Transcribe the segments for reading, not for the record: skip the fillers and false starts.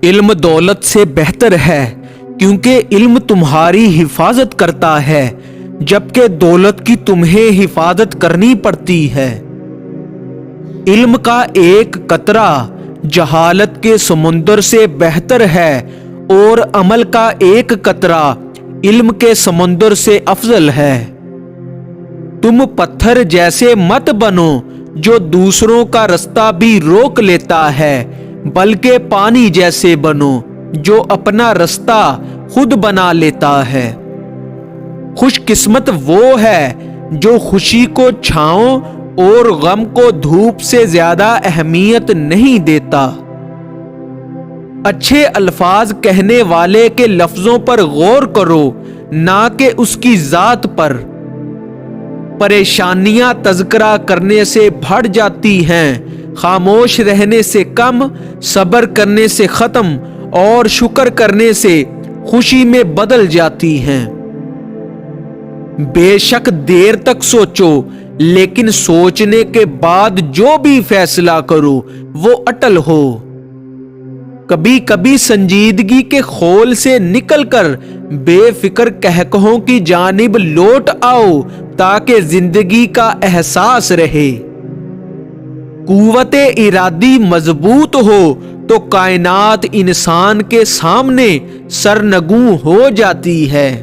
علم دولت سے بہتر ہے کیونکہ علم تمہاری حفاظت کرتا ہے جبکہ دولت کی تمہیں حفاظت کرنی پڑتی ہے۔ علم کا ایک قطرہ جہالت کے سمندر سے بہتر ہے اور عمل کا ایک قطرہ علم کے سمندر سے افضل ہے۔ تم پتھر جیسے مت بنو جو دوسروں کا رستہ بھی روک لیتا ہے، بلکہ پانی جیسے بنو جو اپنا رستہ خود بنا لیتا ہے۔ خوش قسمت وہ ہے جو خوشی کو چھاؤں اور غم کو دھوپ سے زیادہ اہمیت نہیں دیتا۔ اچھے الفاظ کہنے والے کے لفظوں پر غور کرو نہ کہ اس کی ذات پر۔ پریشانیاں تذکرہ کرنے سے بڑھ جاتی ہیں، خاموش رہنے سے کم، صبر کرنے سے ختم اور شکر کرنے سے خوشی میں بدل جاتی ہیں۔ بے شک دیر تک سوچو لیکن سوچنے کے بعد جو بھی فیصلہ کرو وہ اٹل ہو۔ کبھی کبھی سنجیدگی کے خول سے نکل کر بے فکر قہقہوں کی جانب لوٹ آؤ تاکہ زندگی کا احساس رہے۔ قوت ارادی مضبوط ہو تو کائنات انسان کے سامنے سرنگوں ہو جاتی ہے۔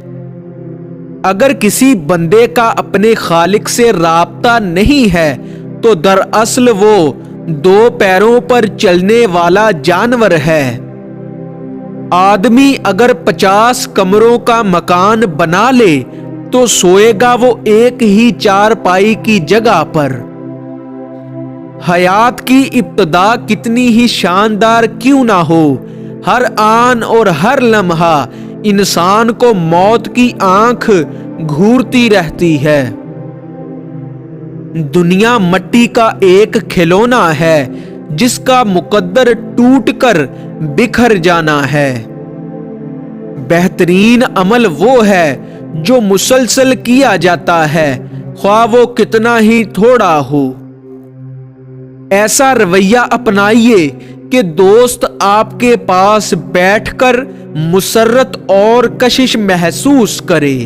اگر کسی بندے کا اپنے خالق سے رابطہ نہیں ہے تو دراصل وہ دو پیروں پر چلنے والا جانور ہے۔ آدمی اگر 50 کمروں کا مکان بنا لے تو سوئے گا وہ ایک ہی چارپائی کی جگہ پر۔ حیات کی ابتدا کتنی ہی شاندار کیوں نہ ہو، ہر آن اور ہر لمحہ انسان کو موت کی آنکھ گھورتی رہتی ہے۔ دنیا مٹی کا ایک کھلونا ہے جس کا مقدر ٹوٹ کر بکھر جانا ہے۔ بہترین عمل وہ ہے جو مسلسل کیا جاتا ہے خواہ وہ کتنا ہی تھوڑا ہو۔ ایسا رویہ اپنائیے کہ دوست آپ کے پاس بیٹھ کر مسرت اور کشش محسوس کرے۔